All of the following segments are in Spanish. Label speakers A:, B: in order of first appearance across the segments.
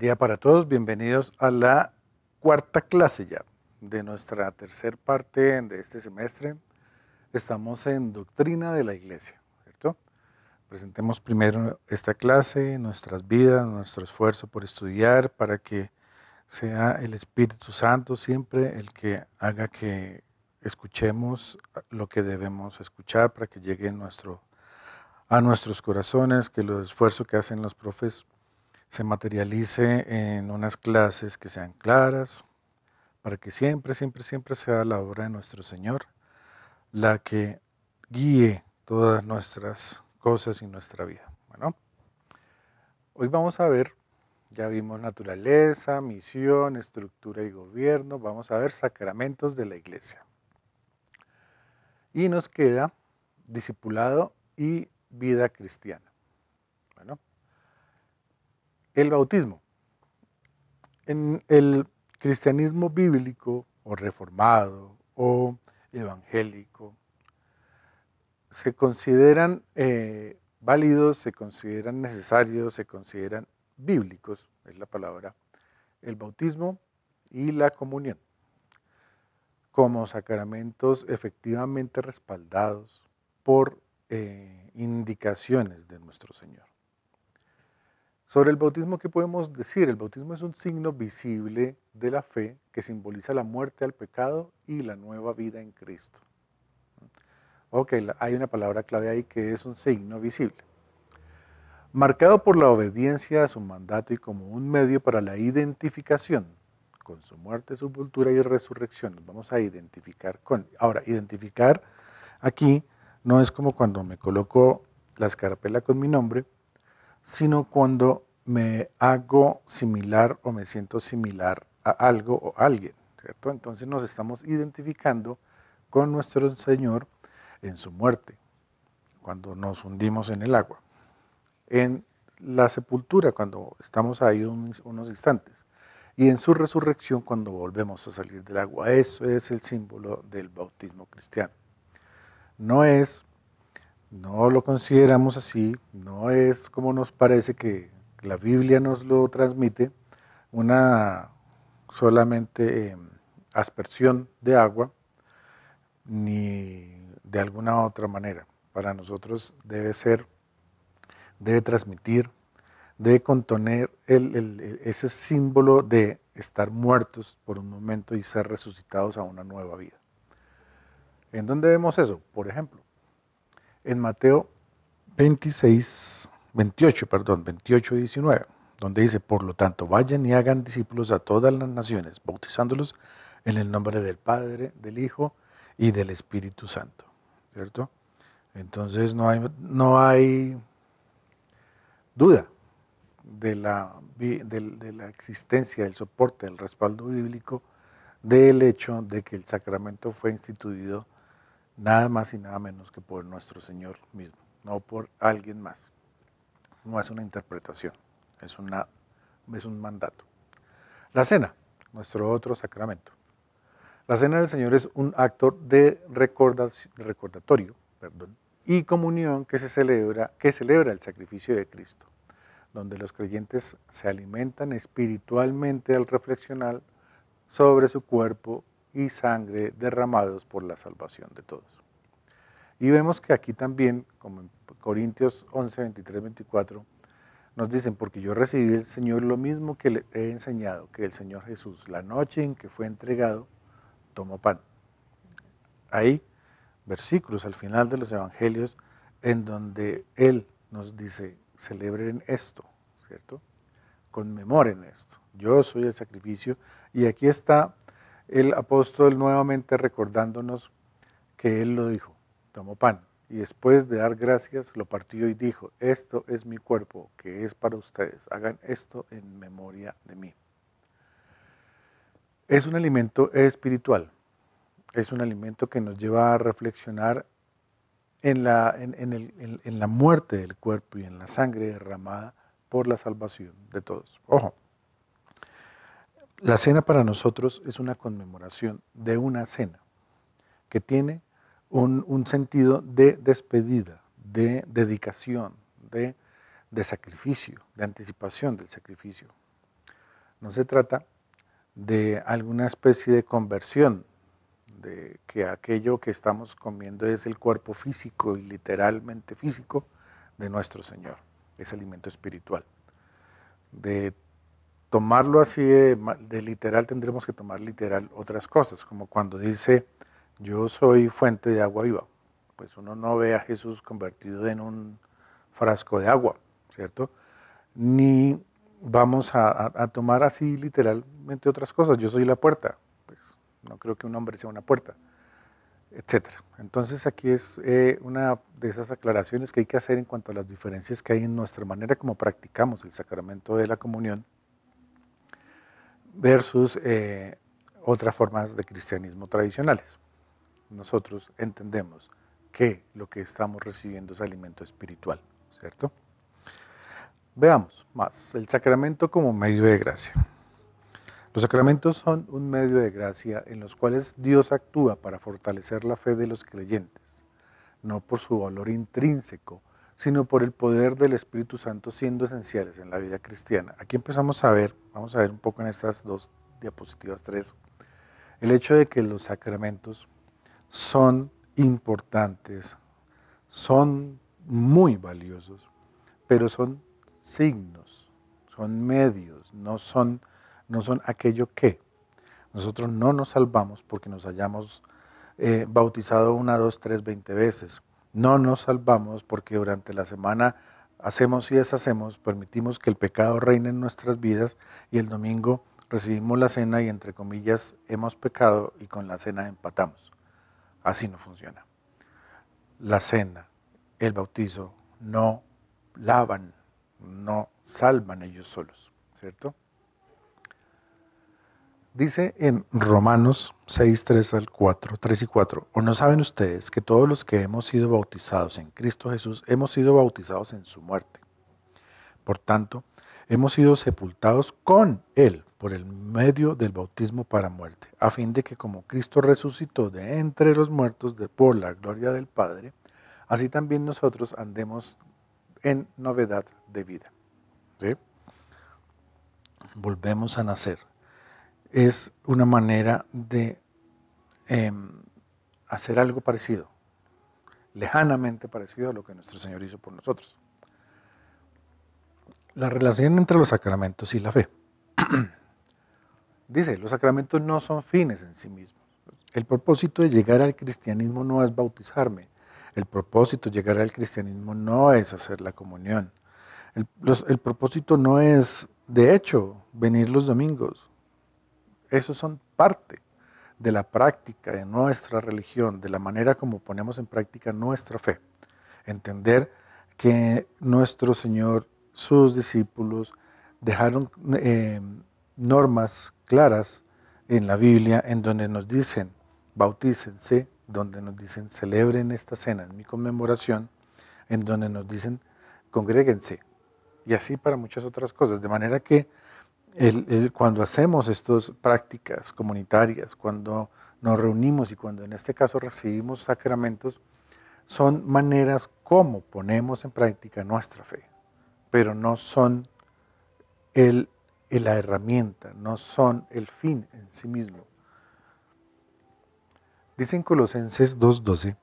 A: día para todos, bienvenidos a la cuarta clase ya de nuestra tercera parte de este semestre. Estamos en Doctrina de la Iglesia, ¿cierto? Presentemos primero esta clase, nuestras vidas, nuestro esfuerzo por estudiar para que sea el Espíritu Santo siempre el que haga que escuchemos lo que debemos escuchar para que llegue a nuestros corazones, que el esfuerzo que hacen los profes se materialice en unas clases que sean claras, para que siempre, siempre, siempre sea la obra de nuestro Señor la que guíe todas nuestras cosas y nuestra vida. Bueno, hoy vamos a ver, ya vimos naturaleza, misión, estructura y gobierno, vamos a ver sacramentos de la iglesia. Y nos queda discipulado y vida cristiana. Bueno, el bautismo. En el cristianismo bíblico o reformado o evangélico se consideran válidos, se consideran necesarios, se consideran bíblicos, es la palabra, el bautismo y la comunión, como sacramentos efectivamente respaldados por indicaciones de nuestro Señor. Sobre el bautismo, ¿qué podemos decir? El bautismo es un signo visible de la fe que simboliza la muerte al pecado y la nueva vida en Cristo. Ok, hay una palabra clave ahí que es un signo visible. Marcado por la obediencia a su mandato y como un medio para la identificación con su muerte, sepultura y resurrección. Nos vamos a identificar con. Ahora, identificar aquí no es como cuando me coloco la escarapela con mi nombre, sino cuando me hago similar o me siento similar a algo o a alguien, ¿cierto? Entonces nos estamos identificando con nuestro Señor en su muerte, cuando nos hundimos en el agua, en la sepultura, cuando estamos ahí unos instantes, y en su resurrección, cuando volvemos a salir del agua. Eso es el símbolo del bautismo cristiano. No lo consideramos así, no es como nos parece que la Biblia nos lo transmite, una solamente aspersión de agua, ni de alguna otra manera. Para nosotros debe transmitir, debe contener ese símbolo de estar muertos por un momento y ser resucitados a una nueva vida. ¿En dónde vemos eso? Por ejemplo, en Mateo 28, 19, donde dice, por lo tanto, vayan y hagan discípulos a todas las naciones, bautizándolos en el nombre del Padre, del Hijo y del Espíritu Santo, ¿cierto? Entonces no hay duda de la existencia, del soporte, del respaldo bíblico, del hecho de que el sacramento fue instituido nada más y nada menos que por nuestro Señor mismo, no por alguien más. No es una interpretación, es un mandato. La cena, nuestro otro sacramento. La cena del Señor es un acto de recordatorio y comunión que celebra el sacrificio de Cristo, donde los creyentes se alimentan espiritualmente al reflexionar sobre su cuerpo y sangre derramados por la salvación de todos. Y vemos que aquí también, como en Corintios 11, 23, 24, nos dicen, porque yo recibí del Señor lo mismo que le he enseñado, que el Señor Jesús, la noche en que fue entregado, tomó pan. Hay versículos al final de los evangelios en donde Él nos dice, celebren esto, ¿cierto? Conmemoren esto. Yo soy el sacrificio. Y aquí está el apóstol nuevamente recordándonos que Él lo dijo, tomó pan. Y después de dar gracias, lo partió y dijo, esto es mi cuerpo, que es para ustedes. Hagan esto en memoria de mí. Es un alimento espiritual. Es un alimento que nos lleva a reflexionar en la muerte del cuerpo y en la sangre derramada por la salvación de todos. Ojo, la cena para nosotros es una conmemoración de una cena que tiene un sentido de despedida, de dedicación, de sacrificio, de anticipación del sacrificio. No se trata de alguna especie de conversión, de que aquello que estamos comiendo es el cuerpo físico y literalmente físico de nuestro Señor, es alimento espiritual. De tomarlo así de literal tendremos que tomar literal otras cosas, como cuando dice yo soy fuente de agua viva, pues uno no ve a Jesús convertido en un frasco de agua, ¿cierto? Ni vamos a tomar así literalmente otras cosas, yo soy la puerta, pues no creo que un hombre sea una puerta, etcétera. Entonces aquí es una de esas aclaraciones que hay que hacer en cuanto a las diferencias que hay en nuestra manera como practicamos el sacramento de la comunión versus otras formas de cristianismo tradicionales. Nosotros entendemos que lo que estamos recibiendo es alimento espiritual, ¿cierto? Veamos más, el sacramento como medio de gracia. Los sacramentos son un medio de gracia en los cuales Dios actúa para fortalecer la fe de los creyentes, no por su valor intrínseco, sino por el poder del Espíritu Santo siendo esenciales en la vida cristiana. Aquí empezamos a ver, vamos a ver un poco en estas dos diapositivas 3, el hecho de que los sacramentos son importantes, son muy valiosos, pero son signos, son medios, no son aquello que. Nosotros no nos salvamos porque nos hayamos bautizado 1, 2, 3, 20 veces. No nos salvamos porque durante la semana hacemos y deshacemos, permitimos que el pecado reine en nuestras vidas y el domingo recibimos la cena y entre comillas hemos pecado y con la cena empatamos. Así no funciona. La cena, el bautizo no lavan, no salvan ellos solos, ¿cierto? Dice en Romanos 6, 3 al 4, 3 y 4, ¿o no saben ustedes que todos los que hemos sido bautizados en Cristo Jesús hemos sido bautizados en su muerte? Por tanto, hemos sido sepultados con Él por el medio del bautismo para muerte, a fin de que como Cristo resucitó de entre los muertos por la gloria del Padre, así también nosotros andemos en novedad de vida. ¿Sí? Volvemos a nacer. Es una manera de hacer algo parecido, lejanamente parecido a lo que nuestro Señor hizo por nosotros. La relación entre los sacramentos y la fe. Dice, los sacramentos no son fines en sí mismos. El propósito de llegar al cristianismo no es bautizarme. El propósito de llegar al cristianismo no es hacer la comunión. El propósito no es, de hecho, venir los domingos. Esos son parte de la práctica de nuestra religión, de la manera como ponemos en práctica nuestra fe. Entender que nuestro Señor, sus discípulos, dejaron normas claras en la Biblia en donde nos dicen, bautícense, donde nos dicen, celebren esta cena en mi conmemoración, en donde nos dicen, congréguense, y así para muchas otras cosas, de manera que cuando hacemos estas prácticas comunitarias, cuando nos reunimos y cuando en este caso recibimos sacramentos, son maneras como ponemos en práctica nuestra fe, pero no son la herramienta, no son el fin en sí mismo. Dice en Colosenses 2:12,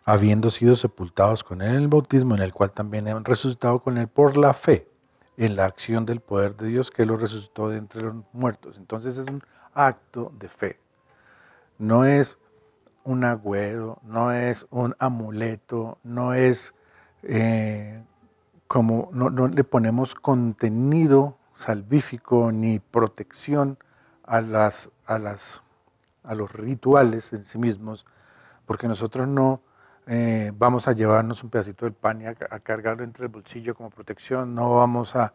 A: habiendo sido sepultados con él en el bautismo, en el cual también han resucitado con él por la fe, en la acción del poder de Dios que lo resucitó de entre los muertos. Entonces es un acto de fe. No es un agüero, no es un amuleto, no es no le ponemos contenido salvífico ni protección a los rituales en sí mismos, porque nosotros no vamos a llevarnos un pedacito del pan y a cargarlo entre el bolsillo como protección, no vamos a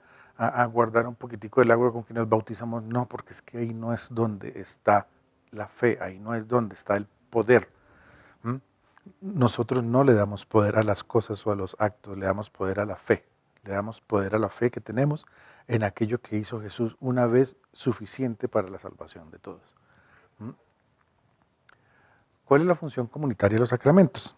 A: guardar un poquitico del agua con que nos bautizamos, no, porque es que ahí no es donde está la fe, ahí no es donde está el poder. Nosotros no le damos poder a las cosas o a los actos, le damos poder a la fe, le damos poder a la fe que tenemos en aquello que hizo Jesús una vez suficiente para la salvación de todos. ¿Cuál es la función comunitaria de los sacramentos?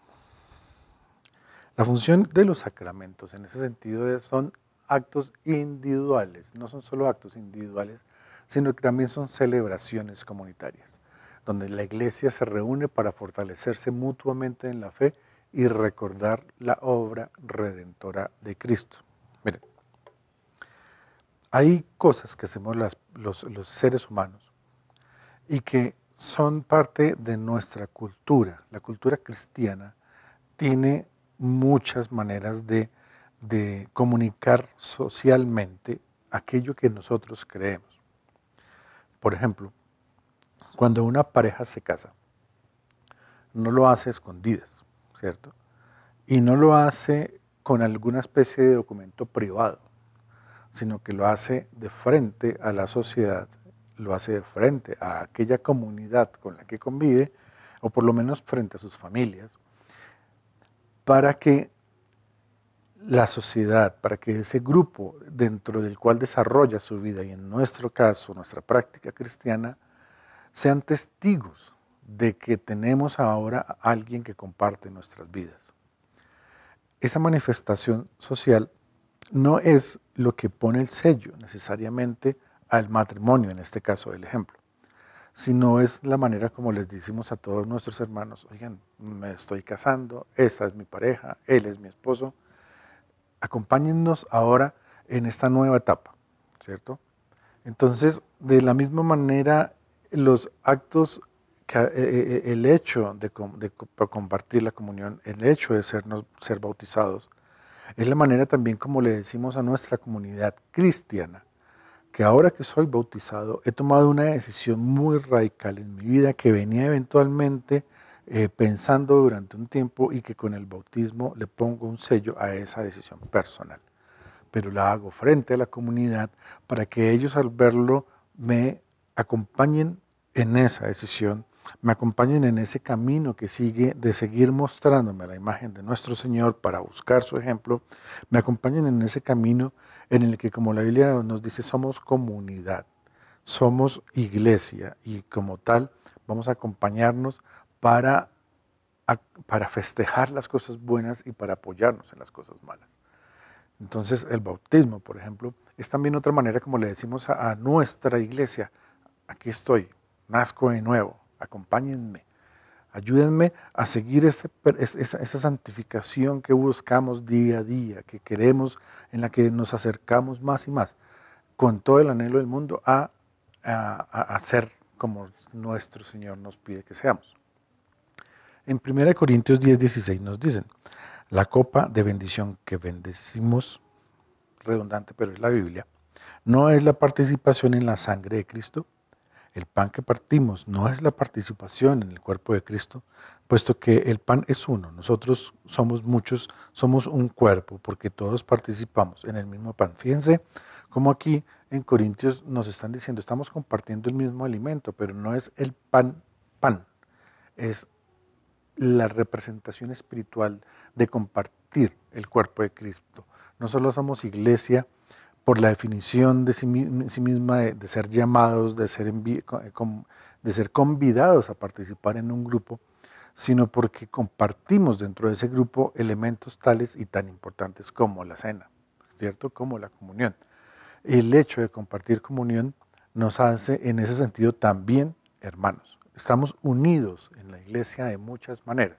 A: La función de los sacramentos en ese sentido son actos individuales, no son solo actos individuales, sino que también son celebraciones comunitarias, donde la iglesia se reúne para fortalecerse mutuamente en la fe y recordar la obra redentora de Cristo. Miren, hay cosas que hacemos los seres humanos y que son parte de nuestra cultura. La cultura cristiana tiene muchas maneras de comunicar socialmente aquello que nosotros creemos. Por ejemplo, cuando una pareja se casa, no lo hace a escondidas, ¿cierto? Y no lo hace con alguna especie de documento privado, sino que lo hace de frente a la sociedad, lo hace de frente a aquella comunidad con la que convive, o por lo menos frente a sus familias, para que la sociedad, para que ese grupo dentro del cual desarrolla su vida, y en nuestro caso, nuestra práctica cristiana, sean testigos de que tenemos ahora a alguien que comparte nuestras vidas. Esa manifestación social no es lo que pone el sello necesariamente al matrimonio, en este caso del ejemplo, sino es la manera como les decimos a todos nuestros hermanos: oigan, me estoy casando, esta es mi pareja, él es mi esposo, acompáñennos ahora en esta nueva etapa, ¿cierto? Entonces, de la misma manera, los actos, el hecho de compartir la comunión, el hecho de ser bautizados, es la manera también como le decimos a nuestra comunidad cristiana que ahora que soy bautizado he tomado una decisión muy radical en mi vida que venía eventualmente pensando durante un tiempo, y que con el bautismo le pongo un sello a esa decisión personal. Pero la hago frente a la comunidad para que ellos, al verlo, me acompañen en esa decisión, me acompañen en ese camino que sigue de seguir mostrándome la imagen de nuestro Señor para buscar su ejemplo, me acompañen en ese camino en el que, como la Biblia nos dice, somos comunidad, somos iglesia, y como tal vamos a acompañarnos para festejar las cosas buenas y para apoyarnos en las cosas malas. Entonces, el bautismo, por ejemplo, es también otra manera como le decimos a nuestra iglesia: aquí estoy, nazco de nuevo, acompáñenme, ayúdenme a seguir esa santificación que buscamos día a día, que queremos, en la que nos acercamos más y más, con todo el anhelo del mundo, a ser como nuestro Señor nos pide que seamos. En 1 Corintios 10:16 nos dicen: la copa de bendición que bendecimos, redundante, pero es la Biblia, no es la participación en la sangre de Cristo. El pan que partimos no es la participación en el cuerpo de Cristo, puesto que el pan es uno. Nosotros somos muchos, somos un cuerpo, porque todos participamos en el mismo pan. Fíjense cómo aquí en Corintios nos están diciendo: estamos compartiendo el mismo alimento, pero no es el pan, es la representación espiritual de compartir el cuerpo de Cristo. No solo somos iglesia por la definición de sí misma de ser llamados, de ser convidados a participar en un grupo, sino porque compartimos dentro de ese grupo elementos tales y tan importantes como la cena, ¿cierto? Como la comunión. El hecho de compartir comunión nos hace en ese sentido también hermanos. Estamos unidos en la iglesia de muchas maneras.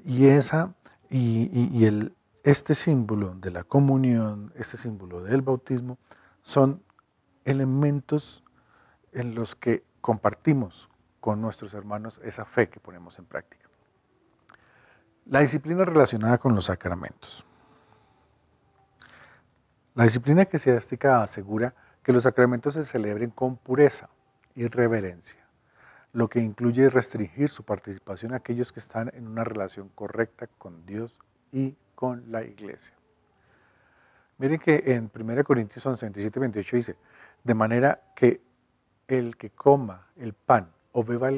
A: Y este símbolo de la comunión, este símbolo del bautismo, son elementos en los que compartimos con nuestros hermanos esa fe que ponemos en práctica. La disciplina relacionada con los sacramentos. La disciplina eclesiástica asegura que los sacramentos se celebren con pureza y reverencia, lo que incluye restringir su participación a aquellos que están en una relación correcta con Dios y con la iglesia. Miren que en 1 Corintios 11, 27 y 28 dice: de manera que el que coma el pan o beba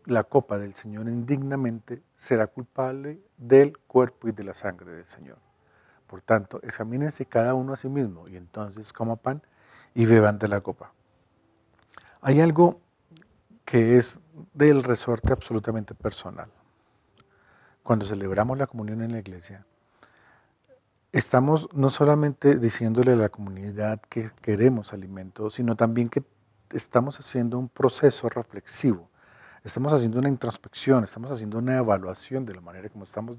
A: la copa del Señor indignamente será culpable del cuerpo y de la sangre del Señor. Por tanto, examínense cada uno a sí mismo, y entonces coma pan y beban de la copa. Hay algo que es del resorte absolutamente personal. Cuando celebramos la comunión en la iglesia, estamos no solamente diciéndole a la comunidad que queremos alimento, sino también que estamos haciendo un proceso reflexivo, estamos haciendo una introspección, estamos haciendo una evaluación de la manera como estamos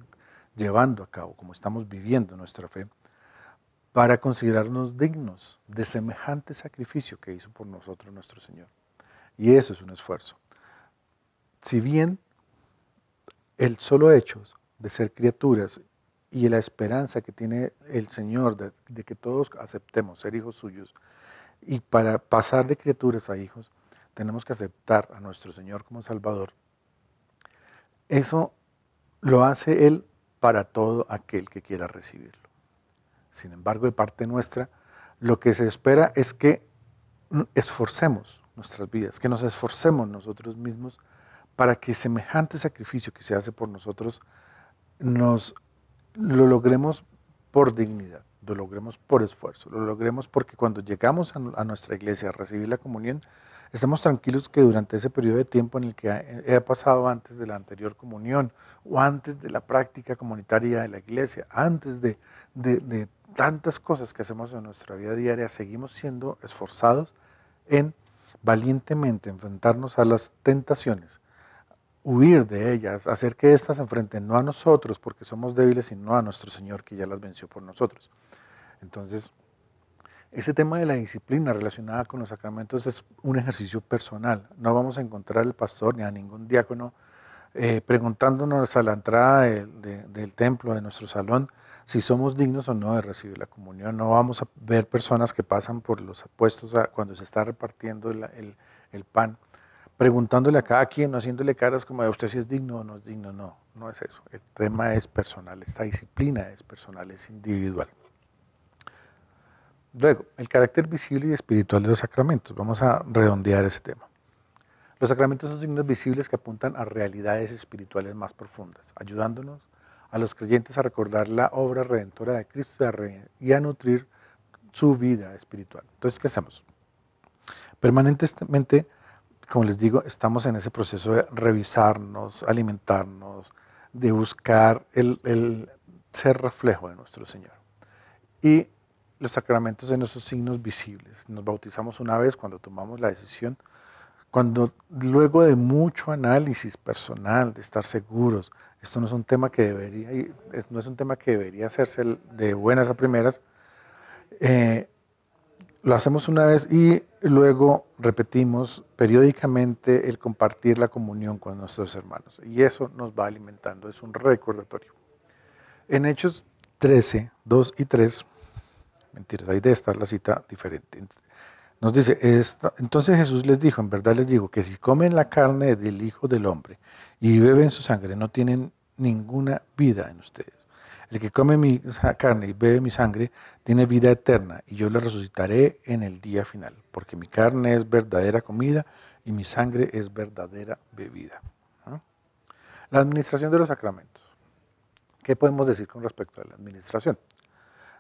A: llevando a cabo, como estamos viviendo nuestra fe, para considerarnos dignos de semejante sacrificio que hizo por nosotros nuestro Señor. Y eso es un esfuerzo. Si bien el solo hecho de ser criaturas y la esperanza que tiene el Señor de que todos aceptemos ser hijos suyos, y para pasar de criaturas a hijos, tenemos que aceptar a nuestro Señor como Salvador. Eso lo hace Él para todo aquel que quiera recibirlo. Sin embargo, de parte nuestra, lo que se espera es que esforcemos nuestras vidas, que nos esforcemos nosotros mismos para que semejante sacrificio que se hace por nosotros lo logremos por dignidad, lo logremos por esfuerzo, lo logremos porque cuando llegamos a nuestra iglesia a recibir la comunión, estamos tranquilos que durante ese periodo de tiempo en el que ha pasado antes de la anterior comunión o antes de la práctica comunitaria de la iglesia, antes de tantas cosas que hacemos en nuestra vida diaria, seguimos siendo esforzados en valientemente enfrentarnos a las tentaciones, huir de ellas, hacer que éstas se enfrenten no a nosotros porque somos débiles, sino a nuestro Señor que ya las venció por nosotros. Entonces, ese tema de la disciplina relacionada con los sacramentos es un ejercicio personal. No vamos a encontrar al pastor ni a ningún diácono preguntándonos a la entrada del templo, de nuestro salón, si somos dignos o no de recibir la comunión. No vamos a ver personas que pasan por los puestos cuando se está repartiendo el pan, preguntándole a cada quien, no haciéndole caras como de usted si es digno o no es digno. No, no es eso. El tema es personal, esta disciplina es personal, es individual. Luego, el carácter visible y espiritual de los sacramentos. Vamos a redondear ese tema. Los sacramentos son signos visibles que apuntan a realidades espirituales más profundas, ayudándonos a los creyentes a recordar la obra redentora de Cristo y a nutrir su vida espiritual. Entonces, ¿qué hacemos? Permanentemente, como les digo, estamos en ese proceso de revisarnos, alimentarnos, de buscar el ser reflejo de nuestro Señor. Y los sacramentos son esos signos visibles. Nos bautizamos una vez cuando tomamos la decisión, cuando luego de mucho análisis personal, de estar seguros, esto no es un tema que debería hacerse de buenas a primeras, lo hacemos una vez y luego repetimos periódicamente el compartir la comunión con nuestros hermanos. Y eso nos va alimentando, es un recordatorio. En Hechos 13, 2 y 3, mentiras, ahí debe estar la cita diferente. Nos dice, entonces Jesús les dijo, en verdad les digo, que si comen la carne del Hijo del Hombre y beben su sangre, no tienen ninguna vida en ustedes. El que come mi carne y bebe mi sangre tiene vida eterna y yo le resucitaré en el día final, porque mi carne es verdadera comida y mi sangre es verdadera bebida. ¿No? La administración de los sacramentos. ¿Qué podemos decir con respecto a la administración?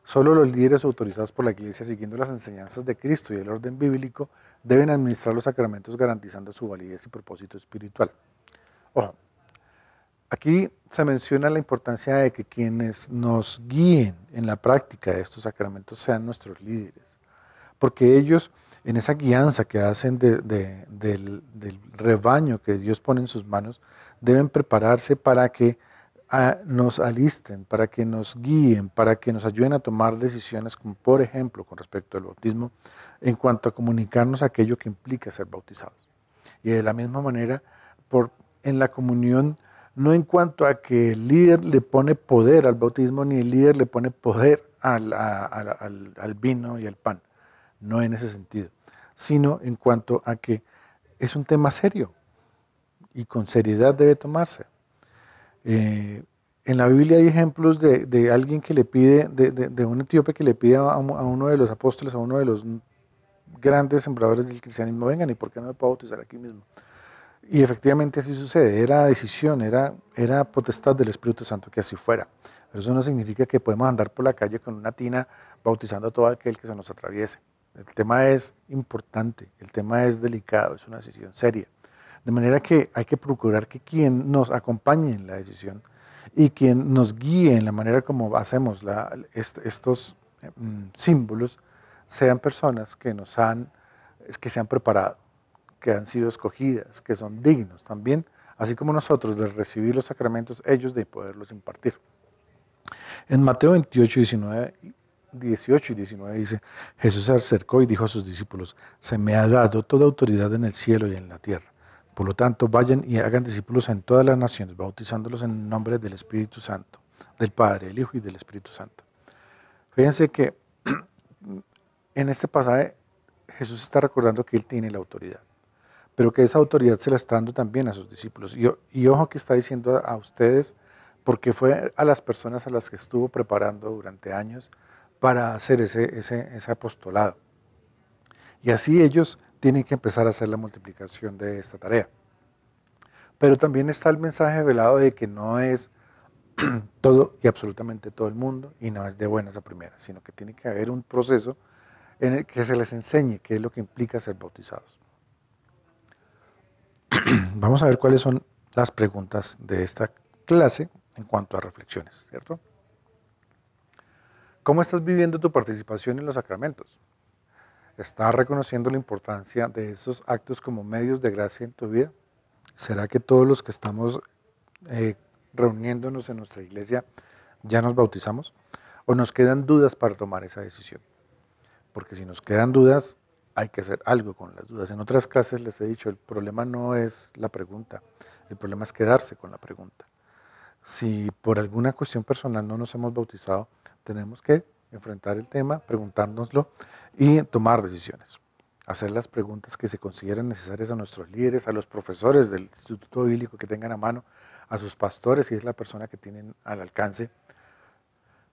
A: Solo los líderes autorizados por la Iglesia, siguiendo las enseñanzas de Cristo y el orden bíblico, deben administrar los sacramentos garantizando su validez y propósito espiritual. Ojo, aquí se menciona la importancia de que quienes nos guíen en la práctica de estos sacramentos sean nuestros líderes, porque ellos, en esa guianza que hacen del rebaño que Dios pone en sus manos, deben prepararse para que nos alisten, para que nos guíen, para que nos ayuden a tomar decisiones, como por ejemplo con respecto al bautismo, en cuanto a comunicarnos aquello que implica ser bautizados. Y de la misma manera, en la comunión, no en cuanto a que el líder le pone poder al bautismo, ni el líder le pone poder al vino y al pan, no en ese sentido, sino en cuanto a que es un tema serio y con seriedad debe tomarse. En la Biblia hay ejemplos de alguien que le pide, de un etíope que le pide a uno de los apóstoles, a uno de los grandes sembradores del cristianismo, vengan, ¿y por qué no me puedo bautizar aquí mismo? Y efectivamente así sucede, era decisión, era potestad del Espíritu Santo que así fuera. Pero eso no significa que podemos andar por la calle con una tina bautizando a todo aquel que se nos atraviese. El tema es importante, el tema es delicado, es una decisión seria. De manera que hay que procurar que quien nos acompañe en la decisión y quien nos guíe en la manera como hacemos estos símbolos sean personas que se han preparado, que han sido escogidas, que son dignos también, así como nosotros de recibir los sacramentos, ellos de poderlos impartir. En Mateo 28, 18 y 19 dice, Jesús se acercó y dijo a sus discípulos, se me ha dado toda autoridad en el cielo y en la tierra. Por lo tanto, vayan y hagan discípulos en todas las naciones, bautizándolos en el nombre del Espíritu Santo, del Padre, del Hijo y del Espíritu Santo. Fíjense que en este pasaje Jesús está recordando que Él tiene la autoridad, pero que esa autoridad se la está dando también a sus discípulos. Y ojo que está diciendo a ustedes, porque fue a las personas a las que estuvo preparando durante años para hacer ese apostolado. Y así ellos tienen que empezar a hacer la multiplicación de esta tarea. Pero también está el mensaje velado de que no es todo y absolutamente todo el mundo y no es de buenas a primeras, sino que tiene que haber un proceso en el que se les enseñe qué es lo que implica ser bautizados. Vamos a ver cuáles son las preguntas de esta clase en cuanto a reflexiones, ¿cierto? ¿Cómo estás viviendo tu participación en los sacramentos? ¿Estás reconociendo la importancia de esos actos como medios de gracia en tu vida? ¿Será que todos los que estamos reuniéndonos en nuestra iglesia ya nos bautizamos? ¿O nos quedan dudas para tomar esa decisión? Porque si nos quedan dudas, hay que hacer algo con las dudas. En otras clases les he dicho, el problema no es la pregunta, el problema es quedarse con la pregunta. Si por alguna cuestión personal no nos hemos bautizado, tenemos que enfrentar el tema, preguntárnoslo y tomar decisiones. Hacer las preguntas que se consideren necesarias a nuestros líderes, a los profesores del Instituto Bíblico que tengan a mano, a sus pastores, si es la persona que tienen al alcance.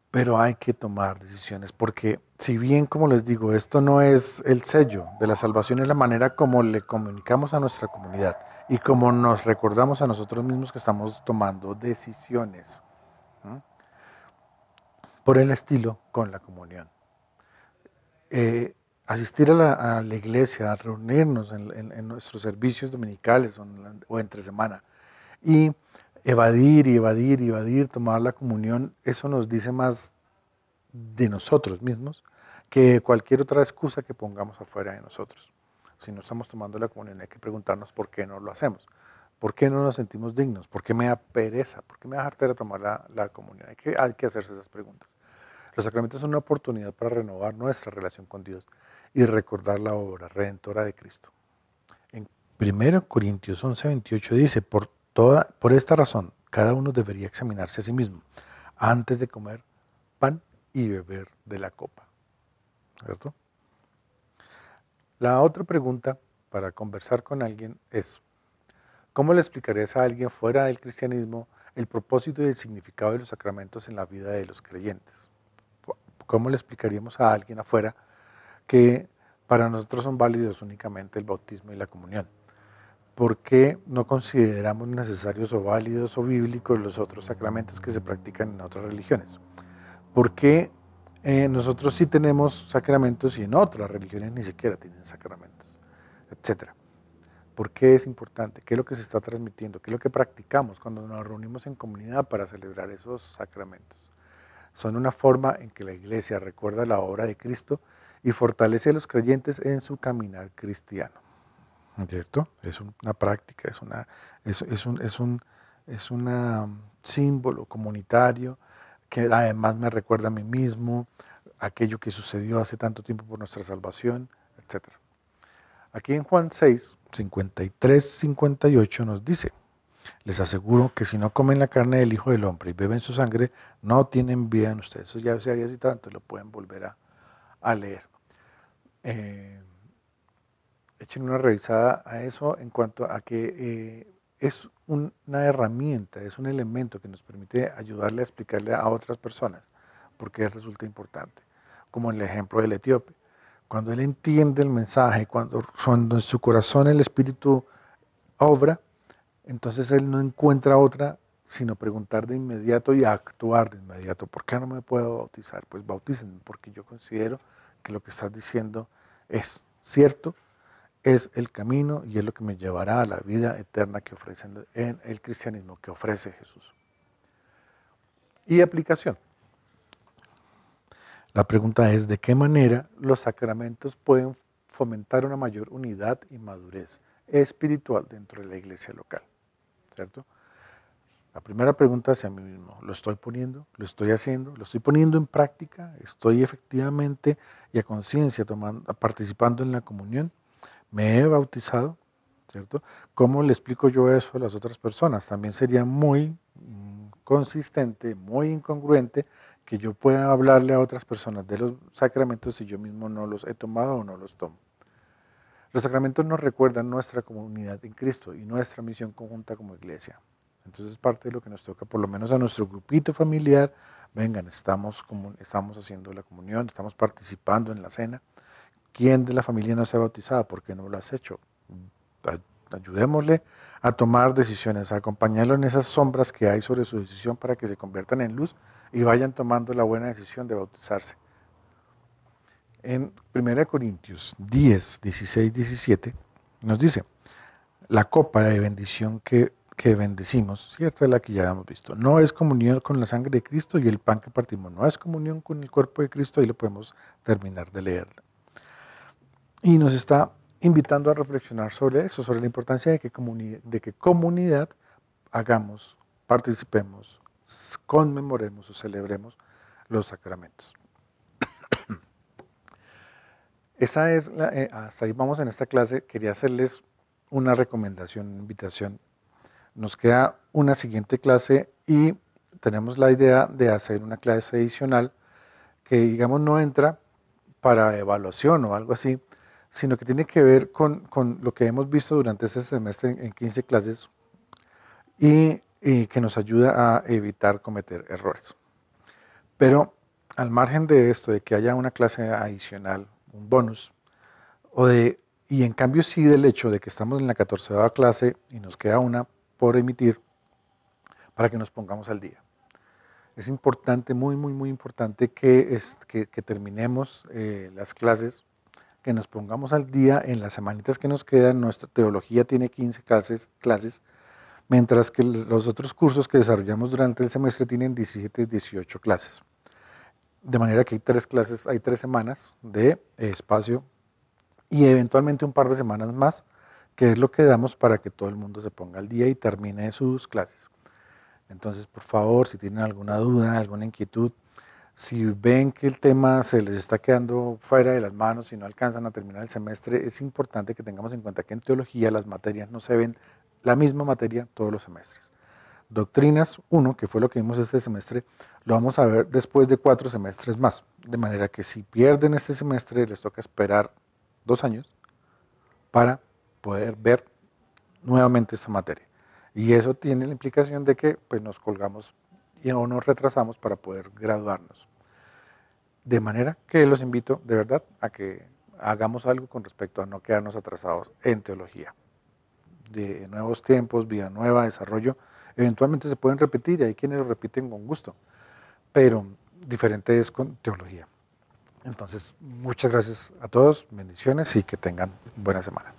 A: Pero hay que tomar decisiones, porque si bien, como les digo, esto no es el sello de la salvación, es la manera como le comunicamos a nuestra comunidad y como nos recordamos a nosotros mismos que estamos tomando decisiones. Por el estilo con la comunión. Asistir a la iglesia, a reunirnos en nuestros servicios dominicales o entre semana y evadir, tomar la comunión, eso nos dice más de nosotros mismos que cualquier otra excusa que pongamos afuera de nosotros. Si no estamos tomando la comunión, hay que preguntarnos por qué no lo hacemos. ¿Por qué no nos sentimos dignos? ¿Por qué me da pereza? ¿Por qué me da jartera tomar la comunión? Hay que hacerse esas preguntas. Los sacramentos son una oportunidad para renovar nuestra relación con Dios y recordar la obra redentora de Cristo. En 1 Corintios 11:28 dice, por esta razón, cada uno debería examinarse a sí mismo antes de comer pan y beber de la copa. ¿Cierto? La otra pregunta para conversar con alguien es, ¿cómo le explicarías a alguien fuera del cristianismo el propósito y el significado de los sacramentos en la vida de los creyentes? ¿Cómo le explicaríamos a alguien afuera que para nosotros son válidos únicamente el bautismo y la comunión? ¿Por qué no consideramos necesarios o válidos o bíblicos los otros sacramentos que se practican en otras religiones? ¿Por qué nosotros sí tenemos sacramentos y en otras religiones ni siquiera tienen sacramentos? Etcétera. ¿Por qué es importante? ¿Qué es lo que se está transmitiendo? ¿Qué es lo que practicamos cuando nos reunimos en comunidad para celebrar esos sacramentos? Son una forma en que la Iglesia recuerda la obra de Cristo y fortalece a los creyentes en su caminar cristiano. ¿Cierto? Es una práctica, es un símbolo comunitario que además me recuerda a mí mismo, aquello que sucedió hace tanto tiempo por nuestra salvación, etc. Aquí en Juan 6, 53, 58 nos dice, les aseguro que si no comen la carne del Hijo del Hombre y beben su sangre, no tienen vida en ustedes. Eso ya se había citado, entonces lo pueden volver a leer. Echen una revisada a eso en cuanto a que es una herramienta, es un elemento que nos permite ayudarle a explicarle a otras personas por qué resulta importante. Como en el ejemplo del etíope. Cuando él entiende el mensaje, cuando en su corazón el Espíritu obra, entonces él no encuentra otra sino preguntar de inmediato y actuar de inmediato. ¿Por qué no me puedo bautizar? Pues bautícenme, porque yo considero que lo que estás diciendo es cierto, es el camino y es lo que me llevará a la vida eterna que ofrece en el cristianismo, que ofrece Jesús. Y aplicación. La pregunta es, ¿de qué manera los sacramentos pueden fomentar una mayor unidad y madurez espiritual dentro de la iglesia local, ¿cierto? La primera pregunta hacia mí mismo, ¿lo estoy poniendo? ¿Lo estoy haciendo? ¿Lo estoy poniendo en práctica? ¿Estoy efectivamente y a conciencia participando en la comunión? ¿Me he bautizado? ¿Cierto? ¿Cómo le explico yo eso a las otras personas? También sería muy consistente, muy incongruente que yo pueda hablarle a otras personas de los sacramentos si yo mismo no los he tomado o no los tomo. Los sacramentos nos recuerdan nuestra comunidad en Cristo y nuestra misión conjunta como iglesia. Entonces parte de lo que nos toca, por lo menos a nuestro grupito familiar, vengan, estamos haciendo la comunión, estamos participando en la cena. ¿Quién de la familia no se ha bautizado? ¿Por qué no lo has hecho? Ayudémosle a tomar decisiones, a acompañarlo en esas sombras que hay sobre su decisión para que se conviertan en luz y vayan tomando la buena decisión de bautizarse. En 1 Corintios 10, 16, 17 nos dice, la copa de bendición que bendecimos, cierta es la que ya hemos visto, no es comunión con la sangre de Cristo y el pan que partimos, no es comunión con el cuerpo de Cristo, ahí lo podemos terminar de leerlo. Y nos está invitando a reflexionar sobre eso, sobre la importancia de que comunidad hagamos, participemos, conmemoremos o celebremos los sacramentos. Esa es hasta ahí vamos en esta clase. Quería hacerles una recomendación, una invitación. Nos queda una siguiente clase y tenemos la idea de hacer una clase adicional que, digamos, no entra para evaluación o algo así, sino que tiene que ver con lo que hemos visto durante este semestre en 15 clases y que nos ayuda a evitar cometer errores. Pero al margen de esto, de que haya una clase adicional, un bonus, y en cambio sí del hecho de que estamos en la 14ª clase y nos queda una por emitir para que nos pongamos al día. Es importante, muy, muy, muy importante que terminemos las clases, que nos pongamos al día en las semanitas que nos quedan. Nuestra teología tiene 15 clases, mientras que los otros cursos que desarrollamos durante el semestre tienen 17, 18 clases. De manera que hay 3 clases, hay 3 semanas de espacio y eventualmente un par de semanas más, que es lo que damos para que todo el mundo se ponga al día y termine sus clases. Entonces, por favor, si tienen alguna duda, alguna inquietud, si ven que el tema se les está quedando fuera de las manos y no alcanzan a terminar el semestre, es importante que tengamos en cuenta que en teología las materias no se ven la misma materia todos los semestres. Doctrinas 1, que fue lo que vimos este semestre, lo vamos a ver después de 4 semestres más. De manera que si pierden este semestre, les toca esperar 2 años para poder ver nuevamente esta materia. Y eso tiene la implicación de que pues, nos colgamos o nos retrasamos para poder graduarnos. De manera que los invito de verdad a que hagamos algo con respecto a no quedarnos atrasados en teología. De nuevos tiempos, vida nueva, desarrollo, eventualmente se pueden repetir y hay quienes lo repiten con gusto, pero diferente es con teología. Entonces, muchas gracias a todos, bendiciones y que tengan buena semana.